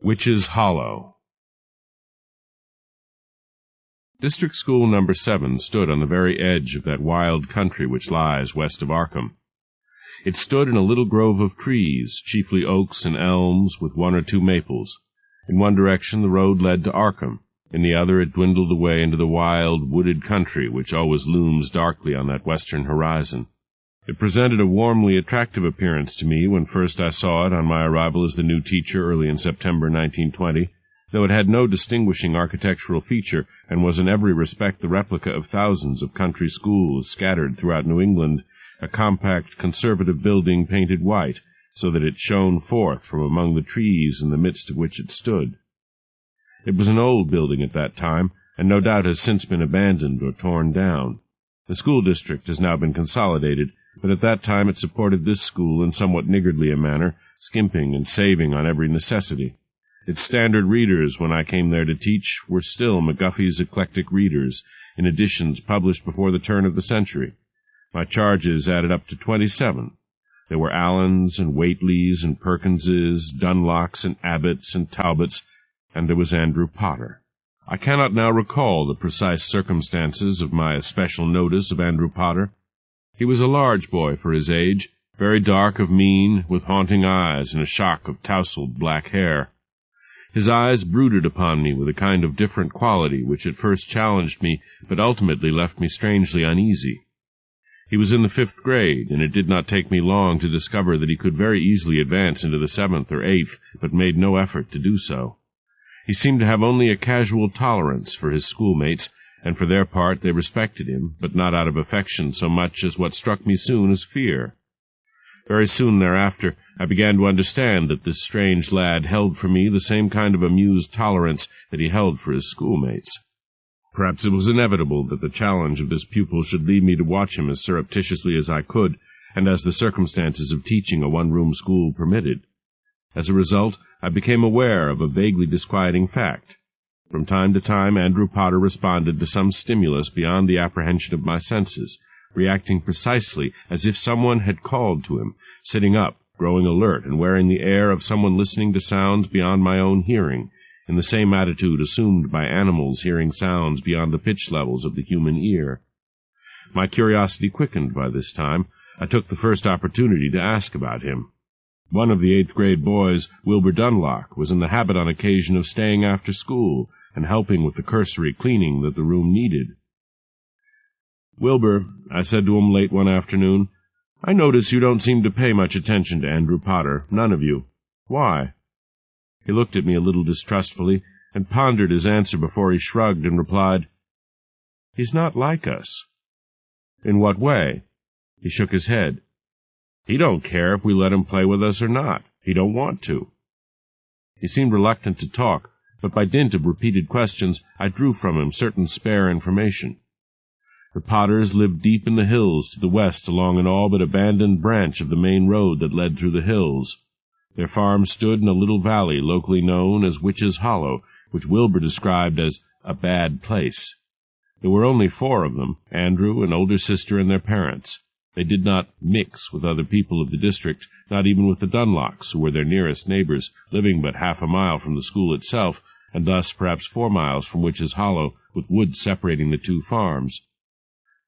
Witch's Hollow. District School No. 7 stood on the very edge of that wild country which lies west of Arkham. It stood in a little grove of trees, chiefly oaks and elms, with one or two maples. In one direction the road led to Arkham. In the other it dwindled away into the wild, wooded country which always looms darkly on that western horizon. It presented a warmly attractive appearance to me when first I saw it on my arrival as the new teacher early in September 1920, though it had no distinguishing architectural feature and was in every respect the replica of thousands of country schools scattered throughout New England, a compact, conservative building painted white, so that it shone forth from among the trees in the midst of which it stood. It was an old building at that time, and no doubt has since been abandoned or torn down. The school district has now been consolidated, but at that time it supported this school in somewhat niggardly a manner, skimping and saving on every necessity. Its standard readers, when I came there to teach, were still McGuffey's Eclectic Readers, in editions published before the turn of the century. My charges added up to 27. There were Allens and Whateleys and Perkinses, Dunlocks and Abbotts and Talbots, and there was Andrew Potter. I cannot now recall the precise circumstances of my especial notice of Andrew Potter. He was a large boy for his age, very dark of mien, with haunting eyes and a shock of tousled black hair. His eyes brooded upon me with a kind of different quality which at first challenged me, but ultimately left me strangely uneasy. He was in the 5th grade, and it did not take me long to discover that he could very easily advance into the 7th or 8th, but made no effort to do so. He seemed to have only a casual tolerance for his schoolmates, and for their part they respected him, but not out of affection so much as what struck me soon as fear. Very soon thereafter I began to understand that this strange lad held for me the same kind of amused tolerance that he held for his schoolmates. Perhaps it was inevitable that the challenge of this pupil should lead me to watch him as surreptitiously as I could, and as the circumstances of teaching a one-room school permitted. As a result, I became aware of a vaguely disquieting fact. From time to time Andrew Potter responded to some stimulus beyond the apprehension of my senses, reacting precisely as if someone had called to him, sitting up, growing alert, and wearing the air of someone listening to sounds beyond my own hearing, in the same attitude assumed by animals hearing sounds beyond the pitch levels of the human ear. My curiosity quickened by this time. I took the first opportunity to ask about him. One of the 8th-grade boys, Wilbur Dunlock, was in the habit on occasion of staying after school and helping with the cursory cleaning that the room needed. "Wilbur," I said to him late one afternoon, "I notice you don't seem to pay much attention to Andrew Potter, none of you. Why?" He looked at me a little distrustfully, and pondered his answer before he shrugged and replied, "He's not like us." "In what way?" He shook his head. "He don't care if we let him play with us or not. He don't want to." He seemed reluctant to talk, but by dint of repeated questions I drew from him certain spare information. The Potters lived deep in the hills to the west along an all but abandoned branch of the main road that led through the hills. Their farm stood in a little valley locally known as Witch's Hollow, which Wilbur described as a bad place. There were only 4 of them, Andrew, an older sister, and their parents. They did not mix with other people of the district, not even with the Dunlocks, who were their nearest neighbors, living but half a mile from the school itself, and thus perhaps 4 miles from Witch's Hollow, with woods separating the 2 farms.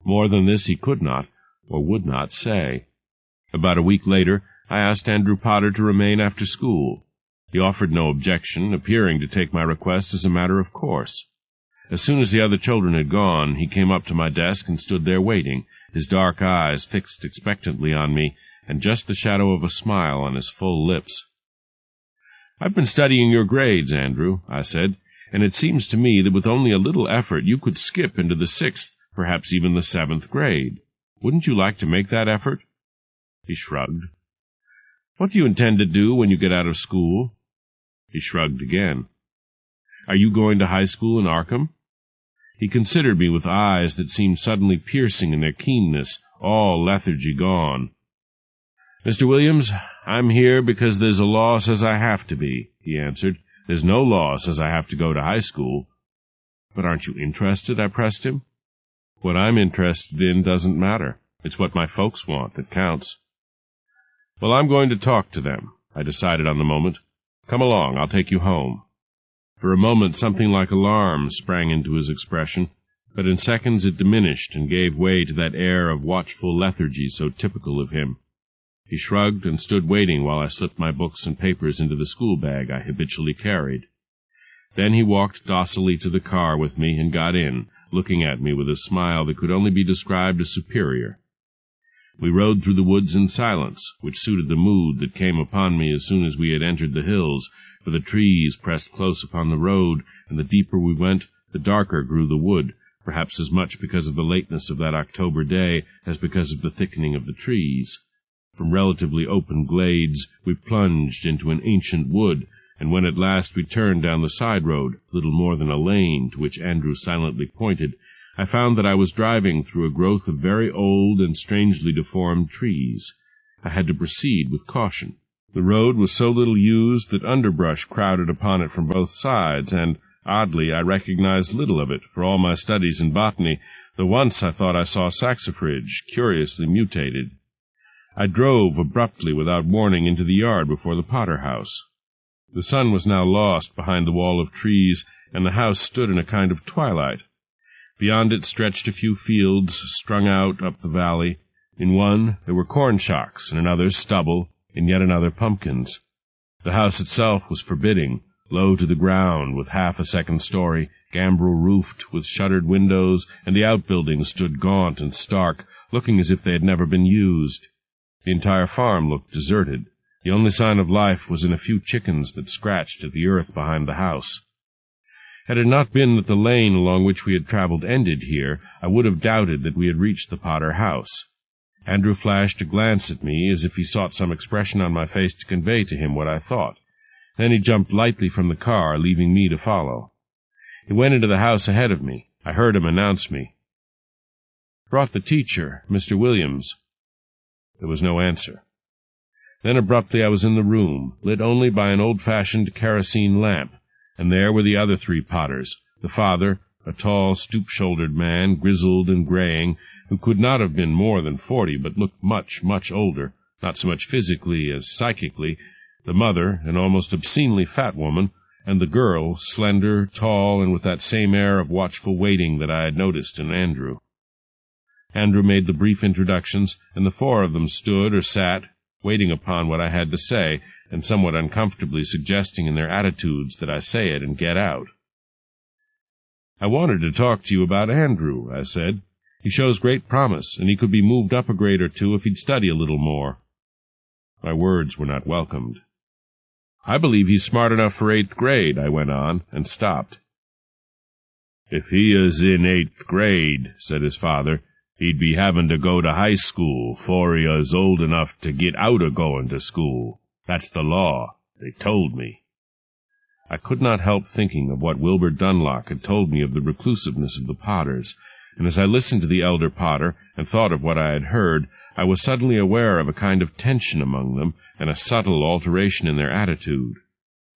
More than this he could not, or would not, say. About a week later, I asked Andrew Potter to remain after school. He offered no objection, appearing to take my request as a matter of course. As soon as the other children had gone, he came up to my desk and stood there waiting, his dark eyes fixed expectantly on me, and just the shadow of a smile on his full lips. "I've been studying your grades, Andrew," I said, "and it seems to me that with only a little effort you could skip into the 6th, perhaps even the 7th grade. Wouldn't you like to make that effort?" He shrugged. "What do you intend to do when you get out of school?" He shrugged again. "Are you going to high school in Arkham?" He considered me with eyes that seemed suddenly piercing in their keenness, all lethargy gone. "Mr. Williams, I'm here because there's a law says I have to be," he answered. "There's no law says I have to go to high school." "But aren't you interested?" I pressed him. "What I'm interested in doesn't matter. It's what my folks want that counts." "Well, I'm going to talk to them," I decided on the moment. Come along, I'll take you home." For a moment something like alarm sprang into his expression, but in seconds it diminished and gave way to that air of watchful lethargy so typical of him. He shrugged and stood waiting while I slipped my books and papers into the school bag I habitually carried. Then he walked docilely to the car with me and got in, looking at me with a smile that could only be described as superior. We rode through the woods in silence, which suited the mood that came upon me as soon as we had entered the hills, for the trees pressed close upon the road, and the deeper we went, the darker grew the wood, perhaps as much because of the lateness of that October day as because of the thickening of the trees. From relatively open glades we plunged into an ancient wood, and when at last we turned down the side road, little more than a lane, to which Andrew silently pointed, I found that I was driving through a growth of very old and strangely deformed trees. I had to proceed with caution. The road was so little used that underbrush crowded upon it from both sides, and, oddly, I recognized little of it for all my studies in botany, though once I thought I saw saxifrage, curiously mutated. I drove abruptly without warning into the yard before the Potter house. The sun was now lost behind the wall of trees, and the house stood in a kind of twilight. Beyond it stretched a few fields strung out up the valley. In one there were corn shocks, in another stubble, in yet another pumpkins. The house itself was forbidding, low to the ground, with half a second story, gambrel-roofed, with shuttered windows, and the outbuildings stood gaunt and stark, looking as if they had never been used. The entire farm looked deserted. The only sign of life was in a few chickens that scratched at the earth behind the house. Had it not been that the lane along which we had traveled ended here, I would have doubted that we had reached the Potter house. Andrew flashed a glance at me, as if he sought some expression on my face to convey to him what I thought. Then he jumped lightly from the car, leaving me to follow. He went into the house ahead of me. I heard him announce me. "Brought the teacher, Mr. Williams." There was no answer. Then abruptly I was in the room, lit only by an old-fashioned kerosene lamp, and there were the other 3 Potters, the father, a tall, stoop-shouldered man, grizzled and graying, who could not have been more than 40, but looked much, much older, not so much physically as psychically, the mother, an almost obscenely fat woman, and the girl, slender, tall, and with that same air of watchful waiting that I had noticed in Andrew. Andrew made the brief introductions, and the 4 of them stood or sat, waiting upon what I had to say, and somewhat uncomfortably suggesting in their attitudes that I say it and get out. "I wanted to talk to you about Andrew," I said. "He shows great promise, and he could be moved up a grade or 2 if he'd study a little more." My words were not welcomed. "I believe he's smart enough for 8th grade, I went on, and stopped. "If he is in 8th grade," said his father, "he'd be having to go to high school 'fore he is old enough to get out of going to school. That's the law. They told me." I could not help thinking of what Wilbur Dunlop had told me of the reclusiveness of the Potters, and as I listened to the elder Potter and thought of what I had heard, I was suddenly aware of a kind of tension among them and a subtle alteration in their attitude.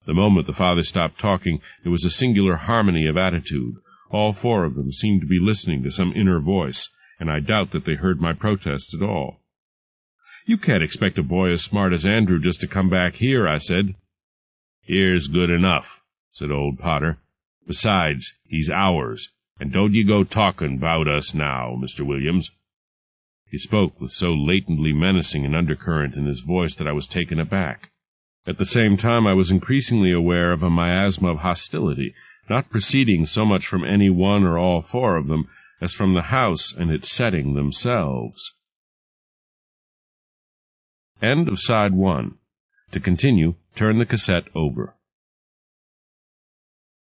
The moment the father stopped talking, there was a singular harmony of attitude. All 4 of them seemed to be listening to some inner voice, and I doubt that they heard my protest at all. "You can't expect a boy as smart as Andrew just to come back here," I said. "Here's good enough," said old Potter. "Besides, he's ours, and don't ye go talking about us now, Mr. Williams." He spoke with so latently menacing an undercurrent in his voice that I was taken aback. At the same time I was increasingly aware of a miasma of hostility, not proceeding so much from any one or all 4 of them, as from the house and its setting themselves. End of Side 1. To continue, turn the cassette over.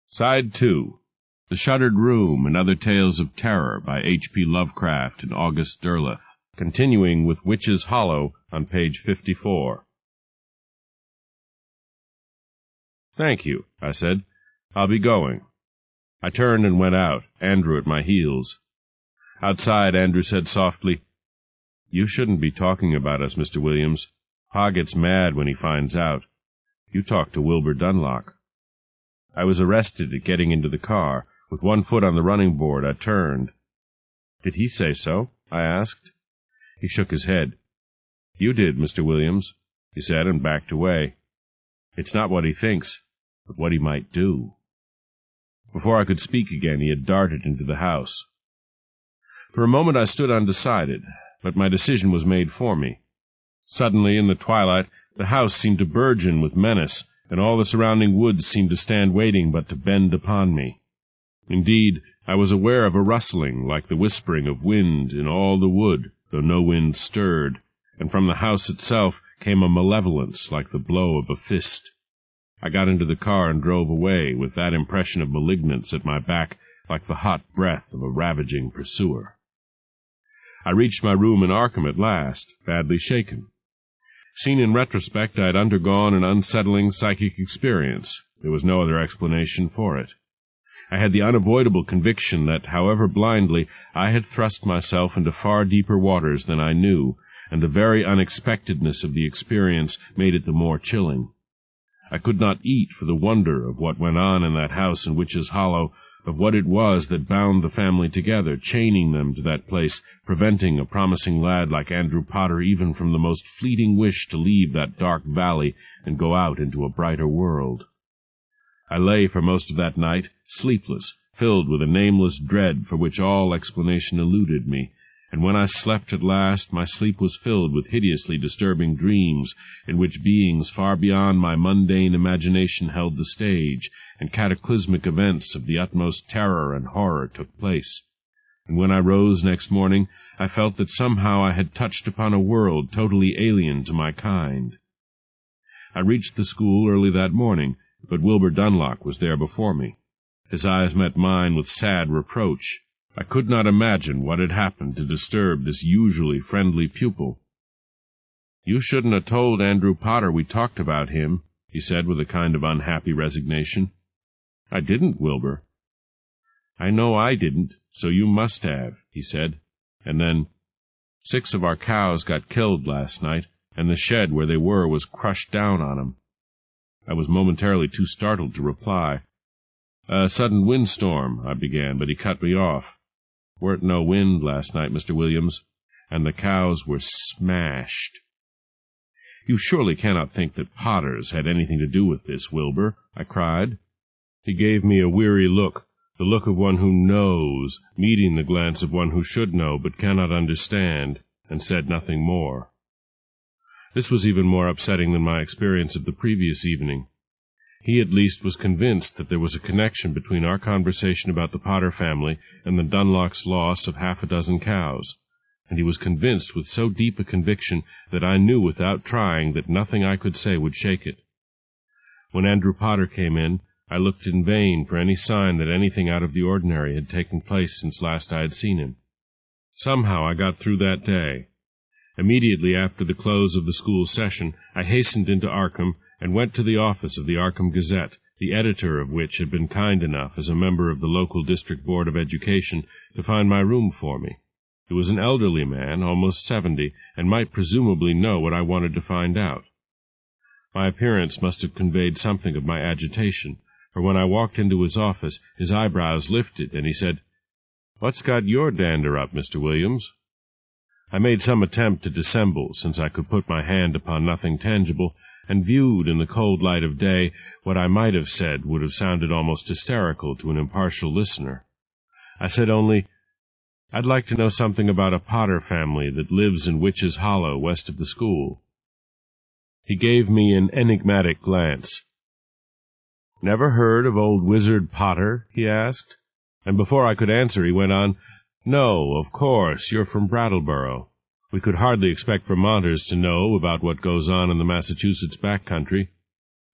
Side 2. The Shuttered Room and Other Tales of Terror by H.P. Lovecraft and August Derleth, continuing with Witch's Hollow on page 54. "Thank you," I said. "I'll be going." I turned and went out, Andrew at my heels. Outside, Andrew said softly, "You shouldn't be talking about us, Mr. Williams. Pa gets mad when he finds out. You talk to Wilbur Dunlop." I was arrested at getting into the car. With one foot on the running board, I turned. "Did he say so?" I asked. He shook his head. "You did, Mr. Williams," he said, and backed away. It's not what he thinks, but what he might do." Before I could speak again, he had darted into the house. For a moment I stood undecided, but my decision was made for me. Suddenly, in the twilight, the house seemed to burgeon with menace, and all the surrounding woods seemed to stand waiting but to bend upon me. Indeed, I was aware of a rustling like the whispering of wind in all the wood, though no wind stirred, and from the house itself came a malevolence like the blow of a fist. I got into the car and drove away, with that impression of malignance at my back like the hot breath of a ravaging pursuer. I reached my room in Arkham at last, badly shaken. Seen in retrospect, I had undergone an unsettling psychic experience. There was no other explanation for it. I had the unavoidable conviction that, however blindly, I had thrust myself into far deeper waters than I knew, and the very unexpectedness of the experience made it the more chilling. I could not eat for the wonder of what went on in that house in Witch's Hollow, of what it was that bound the family together, chaining them to that place, preventing a promising lad like Andrew Potter even from the most fleeting wish to leave that dark valley and go out into a brighter world. I lay for most of that night, sleepless, filled with a nameless dread for which all explanation eluded me, and when I slept at last, my sleep was filled with hideously disturbing dreams, in which beings far beyond my mundane imagination held the stage, and cataclysmic events of the utmost terror and horror took place. And when I rose next morning, I felt that somehow I had touched upon a world totally alien to my kind. I reached the school early that morning, but Wilbur Dunlop was there before me. His eyes met mine with sad reproach. I could not imagine what had happened to disturb this usually friendly pupil. "You shouldn't have told Andrew Potter we talked about him," he said with a kind of unhappy resignation. "I didn't, Wilbur." "I know I didn't, so you must have," he said, and then, "6 of our cows got killed last night, and the shed where they were was crushed down on 'em." I was momentarily too startled to reply. "A sudden windstorm," I began, but he cut me off. "Weren't no wind last night, Mr. Williams, and the cows were smashed." "You surely cannot think that Potters had anything to do with this, Wilbur," I cried. He gave me a weary look, the look of one who knows, meeting the glance of one who should know but cannot understand, and said nothing more. This was even more upsetting than my experience of the previous evening. He at least was convinced that there was a connection between our conversation about the Potter family and the Dunlops' loss of 6 cows, and he was convinced with so deep a conviction that I knew without trying that nothing I could say would shake it. When Andrew Potter came in, I looked in vain for any sign that anything out of the ordinary had taken place since last I had seen him. Somehow I got through that day. Immediately after the close of the school session, I hastened into Arkham and went to the office of the Arkham Gazette, the editor of which had been kind enough, as a member of the local district board of education, to find my room for me. He was an elderly man, almost 70, and might presumably know what I wanted to find out. My appearance must have conveyed something of my agitation, for when I walked into his office, his eyebrows lifted, and he said, "What's got your dander up, Mr. Williams?" I made some attempt to dissemble, since I could put my hand upon nothing tangible, and viewed in the cold light of day what I might have said would have sounded almost hysterical to an impartial listener. I said only, "I'd like to know something about a Potter family that lives in Witch's Hollow west of the school." He gave me an enigmatic glance. "Never heard of old Wizard Potter?" he asked, and before I could answer he went on, "No, of course, you're from Brattleboro. We could hardly expect Vermonters to know about what goes on in the Massachusetts back country.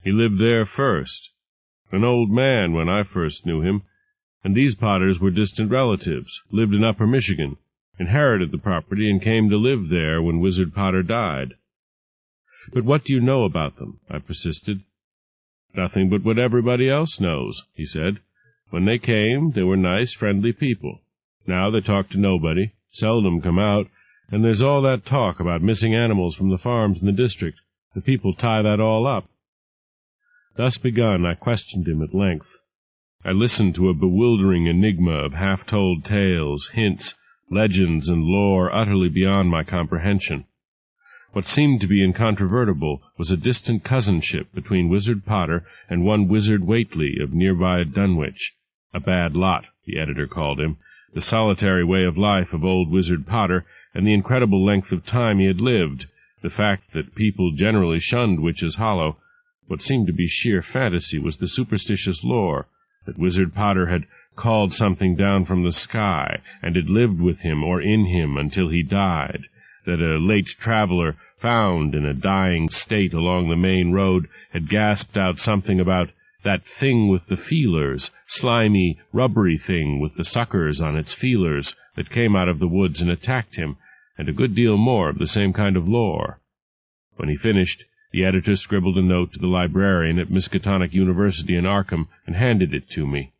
He lived there first. An old man when I first knew him, and these Potters were distant relatives, lived in Upper Michigan, inherited the property, and came to live there when Wizard Potter died." "But what do you know about them?" I persisted. "Nothing but what everybody else knows," he said. "When they came, they were nice, friendly people. Now they talk to nobody, seldom come out, and there's all that talk about missing animals from the farms in the district. The people tie that all up." Thus begun, I questioned him at length. I listened to a bewildering enigma of half-told tales, hints, legends, and lore utterly beyond my comprehension. What seemed to be incontrovertible was a distant cousinship between Wizard Potter and one Wizard Whately of nearby Dunwich. A bad lot, the editor called him, the solitary way of life of old Wizard Potter, and the incredible length of time he had lived, the fact that people generally shunned Witch's Hollow. What seemed to be sheer fantasy was the superstitious lore that Wizard Potter had called something down from the sky, and had lived with him or in him until he died, that a late traveler, found in a dying state along the main road, had gasped out something about that thing with the feelers, slimy, rubbery thing with the suckers on its feelers that came out of the woods and attacked him, and a good deal more of the same kind of lore. When he finished, the editor scribbled a note to the librarian at Miskatonic University in Arkham and handed it to me.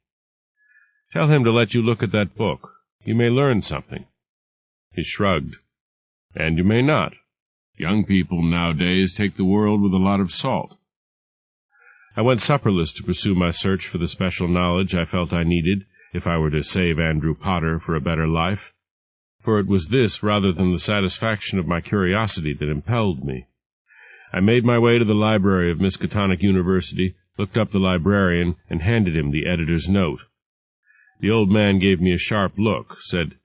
"Tell him to let you look at that book. You may learn something." He shrugged. "And you may not. Young people nowadays take the world with a lot of salt." I went supperless to pursue my search for the special knowledge I felt I needed if I were to save Andrew Potter for a better life, for it was this rather than the satisfaction of my curiosity that impelled me. I made my way to the library of Miskatonic University, looked up the librarian, and handed him the editor's note. The old man gave me a sharp look, said,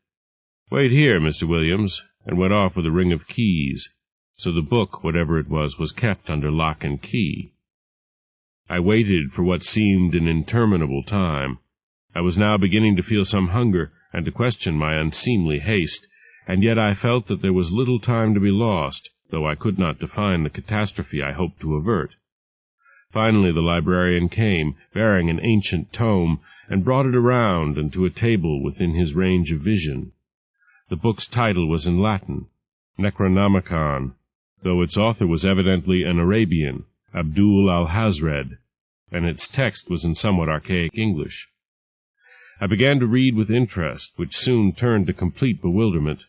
"Wait here, Mr. Williams," and went off with a ring of keys, so the book, whatever it was kept under lock and key. I waited for what seemed an interminable time. I was now beginning to feel some hunger, and to question my unseemly haste, and yet I felt that there was little time to be lost, though I could not define the catastrophe I hoped to avert. Finally the librarian came, bearing an ancient tome, and brought it around and to a table within his range of vision. The book's title was in Latin, Necronomicon, though its author was evidently an Arabian, Abdul al-Hazred, and its text was in somewhat archaic English. I began to read with interest, which soon turned to complete bewilderment.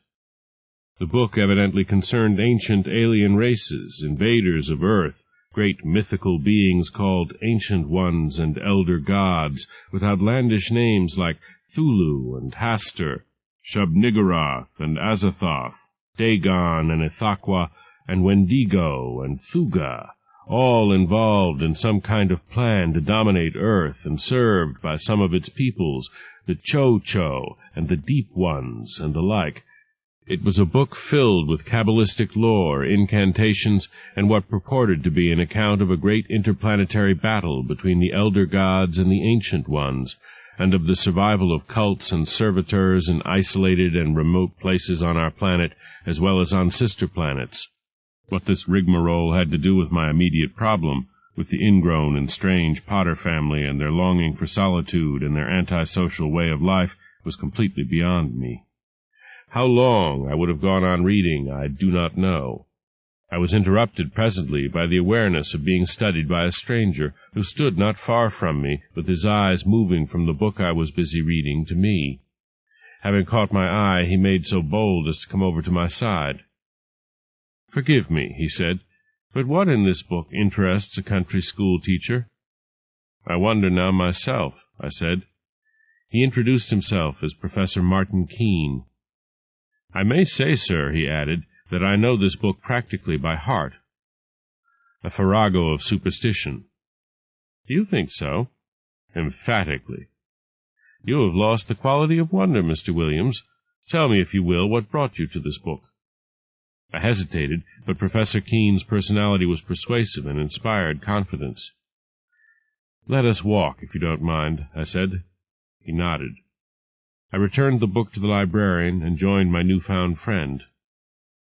The book evidently concerned ancient alien races, invaders of Earth, great mythical beings called Ancient Ones and Elder Gods, with outlandish names like Thulu and Hastur, Shub-Niggurath and Azathoth, Dagon and Ithaqua, and Wendigo and Thuga, all involved in some kind of plan to dominate Earth and served by some of its peoples, the Cho-Cho and the Deep Ones and the like. It was a book filled with cabalistic lore, incantations, and what purported to be an account of a great interplanetary battle between the Elder Gods and the Ancient Ones, and of the survival of cults and servitors in isolated and remote places on our planet, as well as on sister planets. What this rigmarole had to do with my immediate problem, with the ingrown and strange Potter family and their longing for solitude and their antisocial way of life, was completely beyond me. How long I would have gone on reading, I do not know. I was interrupted presently by the awareness of being studied by a stranger who stood not far from me, with his eyes moving from the book I was busy reading to me. Having caught my eye, he made so bold as to come over to my side. "Forgive me," he said, "but what in this book interests a country school teacher?" "I wonder now myself," I said. He introduced himself as Professor Martin Keene. "I may say, sir," he added, "that I know this book practically by heart." A farrago of superstition. "Do you think so?" "Emphatically." "You have lost the quality of wonder, Mr. Williams. Tell me, if you will, what brought you to this book." I hesitated, but Professor Keene's personality was persuasive and inspired confidence. "Let us walk, if you don't mind," I said. He nodded. I returned the book to the librarian and joined my newfound friend.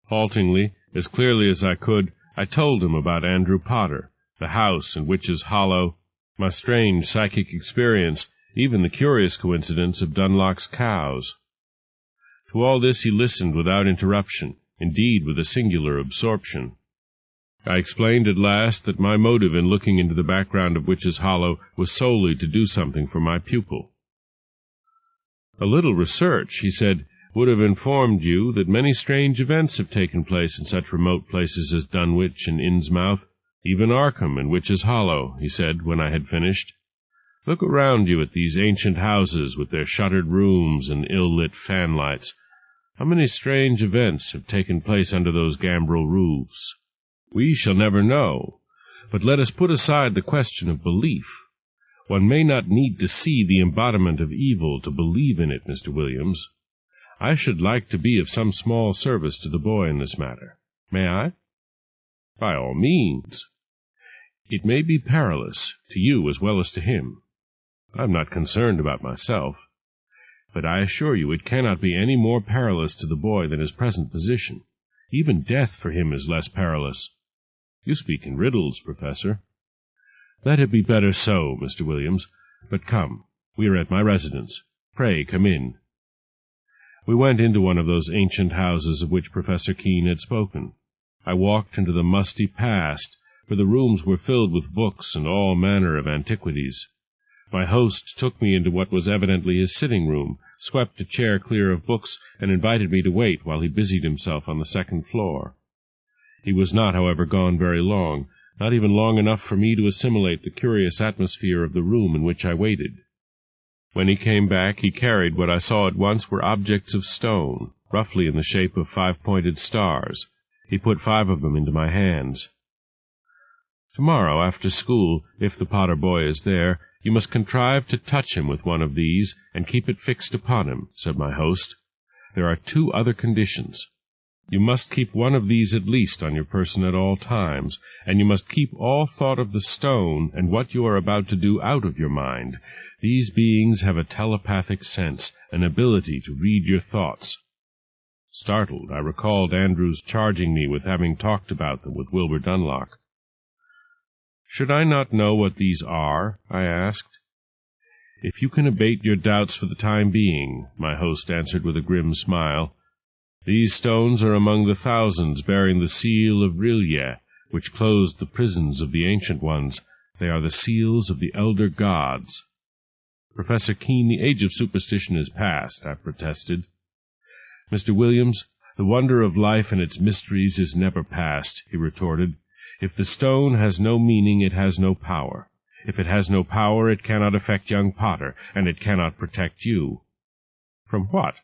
Haltingly, as clearly as I could, I told him about Andrew Potter, the house and Witch's Hollow, my strange psychic experience, even the curious coincidence of Dunlock's cows. To all this he listened without interruption, indeed with a singular absorption. I explained at last that my motive in looking into the background of Witch's Hollow was solely to do something for my pupil. "A little research," he said, "would have informed you that many strange events have taken place in such remote places as Dunwich and Innsmouth, even Arkham and Witch's Hollow," he said when I had finished. "Look around you at these ancient houses with their shuttered rooms and ill-lit fanlights. How many strange events have taken place under those gambrel roofs? We shall never know, but let us put aside the question of belief. One may not need to see the embodiment of evil to believe in it, Mr. Williams. I should like to be of some small service to the boy in this matter. May I? By all means. It may be perilous, to you as well as to him. I am not concerned about myself, but I assure you it cannot be any more perilous to the boy than his present position. Even death for him is less perilous. You speak in riddles, Professor. Let it be better so, Mr. Williams. But come, we are at my residence. Pray come in. We went into one of those ancient houses of which Professor Keene had spoken. I walked into the musty past, for the rooms were filled with books and all manner of antiquities. My host took me into what was evidently his sitting-room, swept a chair clear of books, and invited me to wait while he busied himself on the second floor. He was not, however, gone very long, not even long enough for me to assimilate the curious atmosphere of the room in which I waited. When he came back, he carried what I saw at once were objects of stone, roughly in the shape of 5-pointed stars. He put 5 of them into my hands. Tomorrow, after school, if the Potter boy is there, you must contrive to touch him with one of these, and keep it fixed upon him, said my host. There are 2 other conditions. You must keep one of these at least on your person at all times, and you must keep all thought of the stone and what you are about to do out of your mind. These beings have a telepathic sense, an ability to read your thoughts. Startled, I recalled Andrew's charging me with having talked about them with Wilbur Dunlock. Should I not know what these are? I asked. If you can abate your doubts for the time being, my host answered with a grim smile. These stones are among the thousands bearing the seal of Rilye, which closed the prisons of the ancient ones. They are the seals of the elder gods. Professor Keene, the age of superstition is past, I protested. Mr. Williams, the wonder of life and its mysteries is never past, he retorted. If the stone has no meaning, it has no power. If it has no power, it cannot affect young Potter, and it cannot protect you. From what?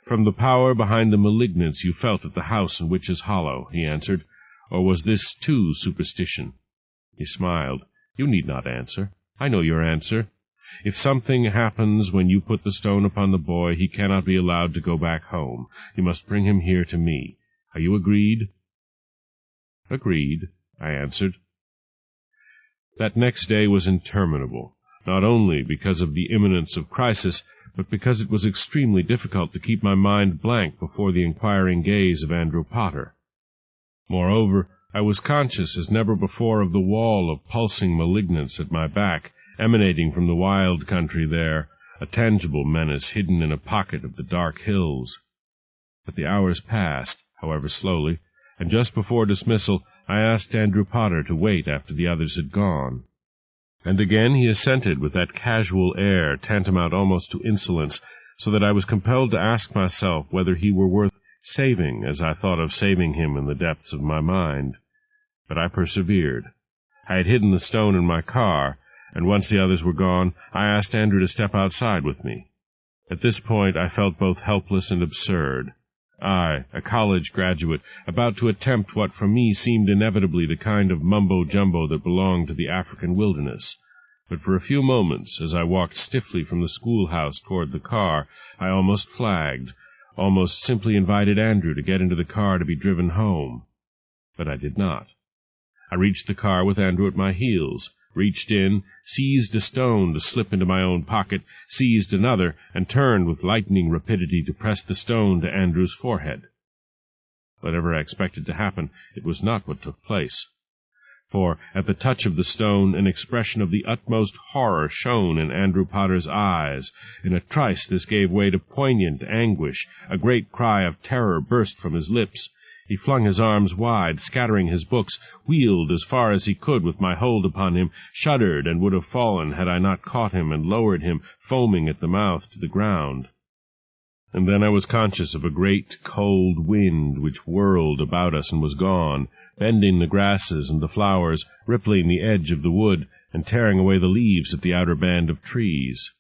From the power behind the malignance you felt at the house in Witch's Hollow, he answered. Or was this, too, superstition? He smiled. You need not answer. I know your answer. If something happens when you put the stone upon the boy, he cannot be allowed to go back home. You must bring him here to me. Are you agreed? Agreed, I answered. That next day was interminable, not only because of the imminence of crisis, but because it was extremely difficult to keep my mind blank before the inquiring gaze of Andrew Potter. Moreover, I was conscious as never before of the wall of pulsing malignance at my back, emanating from the wild country there, a tangible menace hidden in a pocket of the dark hills. But the hours passed, however slowly, and just before dismissal I asked Andrew Potter to wait after the others had gone. And again he assented with that casual air tantamount almost to insolence, so that I was compelled to ask myself whether he were worth saving as I thought of saving him in the depths of my mind. But I persevered. I had hidden the stone in my car, and once the others were gone, I asked Andrew to step outside with me. At this point I felt both helpless and absurd. I, a college graduate, about to attempt what for me seemed inevitably the kind of mumbo-jumbo that belonged to the African wilderness. But for a few moments, as I walked stiffly from the schoolhouse toward the car, I almost flagged, almost simply invited Andrew to get into the car to be driven home. But I did not. I reached the car with Andrew at my heels, reached in, seized a stone to slip into my own pocket, seized another, and turned with lightning rapidity to press the stone to Andrew's forehead. Whatever I expected to happen, it was not what took place. For, at the touch of the stone, an expression of the utmost horror shone in Andrew Potter's eyes. In a trice this gave way to poignant anguish. A great cry of terror burst from his lips. He flung his arms wide, scattering his books, wheeled as far as he could with my hold upon him, shuddered and would have fallen had I not caught him and lowered him, foaming at the mouth, to the ground. And then I was conscious of a great cold wind which whirled about us and was gone, bending the grasses and the flowers, rippling the edge of the wood, and tearing away the leaves at the outer band of trees.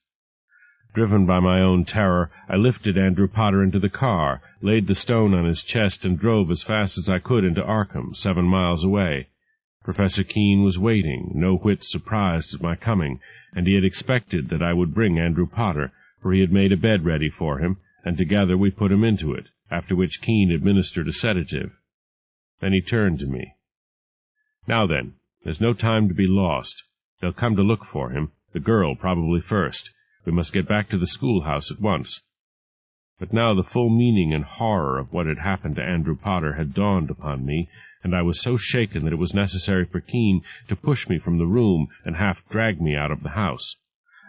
Driven by my own terror, I lifted Andrew Potter into the car, laid the stone on his chest, and drove as fast as I could into Arkham, 7 miles away. Professor Keene was waiting, no whit surprised at my coming, and he had expected that I would bring Andrew Potter, for he had made a bed ready for him, and together we put him into it, after which Keene administered a sedative. Then he turned to me. "Now then, there's no time to be lost. They'll come to look for him, the girl probably first. We must get back to the schoolhouse at once." But now the full meaning and horror of what had happened to Andrew Potter had dawned upon me, and I was so shaken that it was necessary for Keene to push me from the room and half drag me out of the house.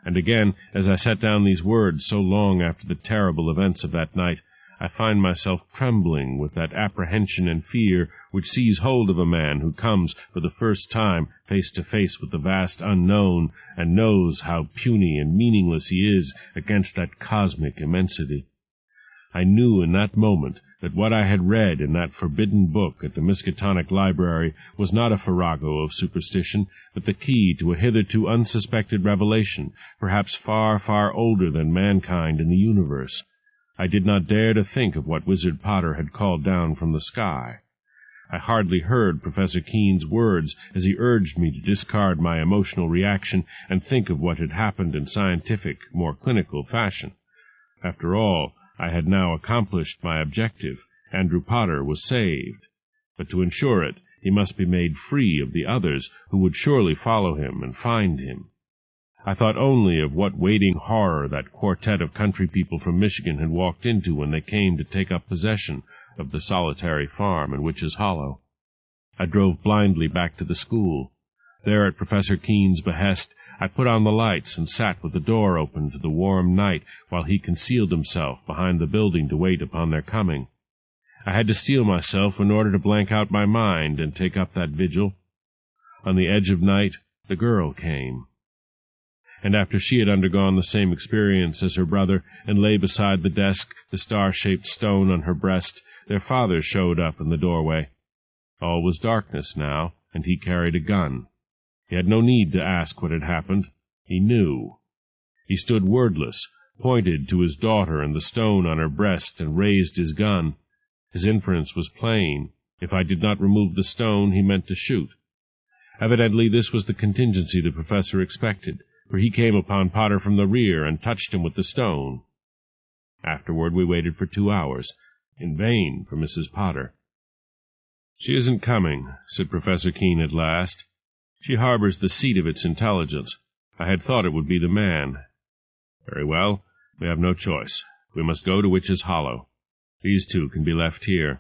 And again, as I set down these words so long after the terrible events of that night, I find myself trembling with that apprehension and fear which seize hold of a man who comes for the first time face to face with the vast unknown, and knows how puny and meaningless he is against that cosmic immensity. I knew in that moment that what I had read in that forbidden book at the Miskatonic Library was not a farrago of superstition, but the key to a hitherto unsuspected revelation, perhaps far, far older than mankind in the universe. I did not dare to think of what Wizard Potter had called down from the sky. I hardly heard Professor Keene's words as he urged me to discard my emotional reaction and think of what had happened in scientific, more clinical fashion. After all, I had now accomplished my objective. Andrew Potter was saved. But to ensure it, he must be made free of the others who would surely follow him and find him. I thought only of what waiting horror that quartet of country people from Michigan had walked into when they came to take up possession of the solitary farm in Witch's Hollow. I drove blindly back to the school. There, at Professor Keene's behest, I put on the lights and sat with the door open to the warm night while he concealed himself behind the building to wait upon their coming. I had to steel myself in order to blank out my mind and take up that vigil. On the edge of night, the girl came. And after she had undergone the same experience as her brother and lay beside the desk, the star-shaped stone on her breast, their father showed up in the doorway. All was darkness now, and he carried a gun. He had no need to ask what had happened. He knew. He stood wordless, pointed to his daughter and the stone on her breast, and raised his gun. His inference was plain. If I did not remove the stone, he meant to shoot. Evidently this was the contingency the professor expected, for he came upon Potter from the rear and touched him with the stone. Afterward we waited for 2 hours, in vain for Mrs. Potter. "She isn't coming," said Professor Keene at last. "She harbors the seed of its intelligence. I had thought it would be the man." "Very well. We have no choice. We must go to Witch's Hollow. These two can be left here."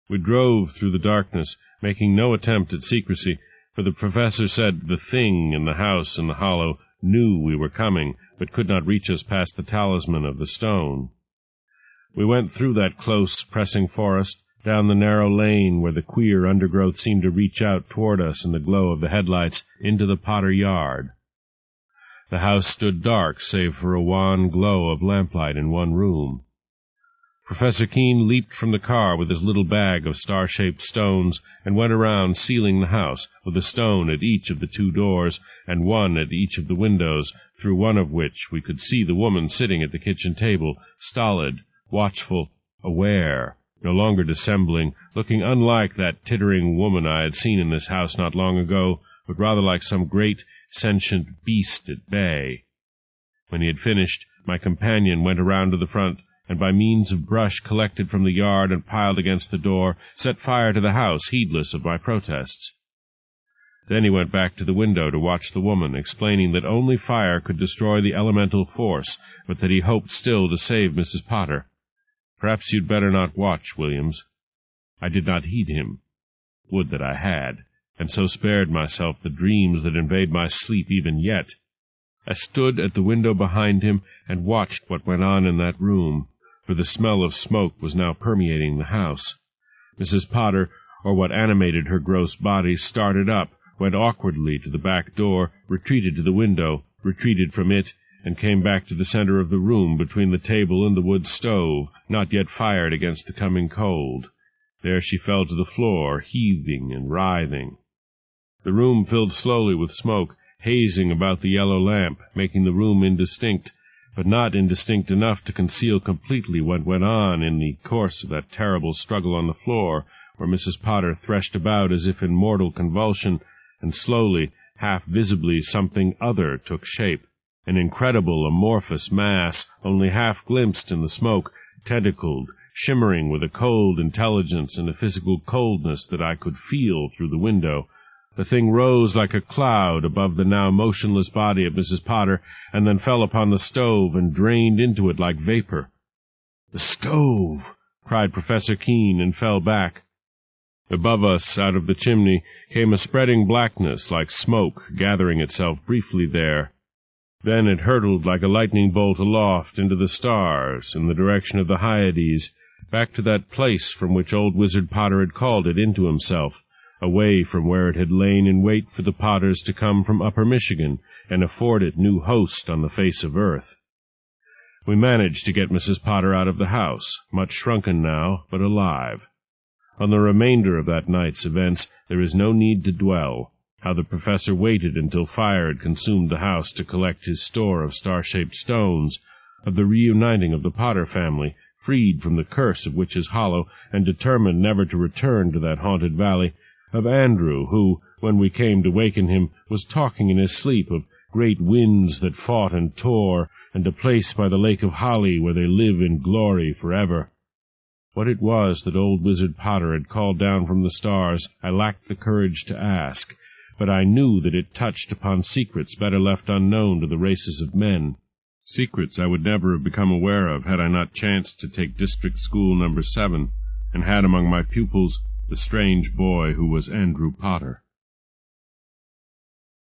We drove through the darkness, making no attempt at secrecy, for the professor said the thing in the house in the hollow knew we were coming, but could not reach us past the talisman of the stone. We went through that close, pressing forest, down the narrow lane where the queer undergrowth seemed to reach out toward us in the glow of the headlights, into the Potter yard. The house stood dark, save for a wan glow of lamplight in one room. Professor Keene leaped from the car with his little bag of star-shaped stones and went around sealing the house, with a stone at each of the 2 doors and one at each of the windows, through one of which we could see the woman sitting at the kitchen table, stolid, watchful, aware, no longer dissembling, looking unlike that tittering woman I had seen in this house not long ago, but rather like some great, sentient beast at bay. When he had finished, my companion went around to the front, and by means of brush collected from the yard and piled against the door, set fire to the house, heedless of my protests. Then he went back to the window to watch the woman, explaining that only fire could destroy the elemental force, but that he hoped still to save Mrs. Potter. "Perhaps you'd better not watch, Williams." I did not heed him. Would that I had, and so spared myself the dreams that invade my sleep even yet. I stood at the window behind him and watched what went on in that room, for the smell of smoke was now permeating the house. Mrs. Potter, or what animated her gross body, started up, went awkwardly to the back door, retreated to the window, retreated from it, and came back to the center of the room between the table and the wood stove, not yet fired against the coming cold. There she fell to the floor, heaving and writhing. The room filled slowly with smoke, hazing about the yellow lamp, making the room indistinct, but not indistinct enough to conceal completely what went on in the course of that terrible struggle on the floor, where Mrs. Potter threshed about as if in mortal convulsion, and slowly, half-visibly, something other took shape, an incredible amorphous mass, only half-glimpsed in the smoke, tentacled, shimmering with a cold intelligence and a physical coldness that I could feel through the window. The thing rose like a cloud above the now motionless body of Mrs. Potter, and then fell upon the stove and drained into it like vapor. "The stove!" cried Professor Keene, and fell back. Above us, out of the chimney, came a spreading blackness like smoke, gathering itself briefly there. Then it hurtled like a lightning bolt aloft into the stars, in the direction of the Hyades, back to that place from which old Wizard Potter had called it into himself, away from where it had lain in wait for the Potters to come from Upper Michigan and afford it new host on the face of earth. We managed to get Mrs. Potter out of the house, much shrunken now, but alive. On the remainder of that night's events there is no need to dwell. How the professor waited until fire had consumed the house to collect his store of star-shaped stones, of the reuniting of the Potter family, freed from the curse of Witch's Hollow, and determined never to return to that haunted valley, of Andrew, who, when we came to waken him, was talking in his sleep of great winds that fought and tore, and a place by the Lake of Holly where they live in glory forever. What it was that old Wizard Potter had called down from the stars, I lacked the courage to ask, but I knew that it touched upon secrets better left unknown to the races of men, secrets I would never have become aware of had I not chanced to take District School No. 7, and had among my pupils the strange boy who was Andrew Potter.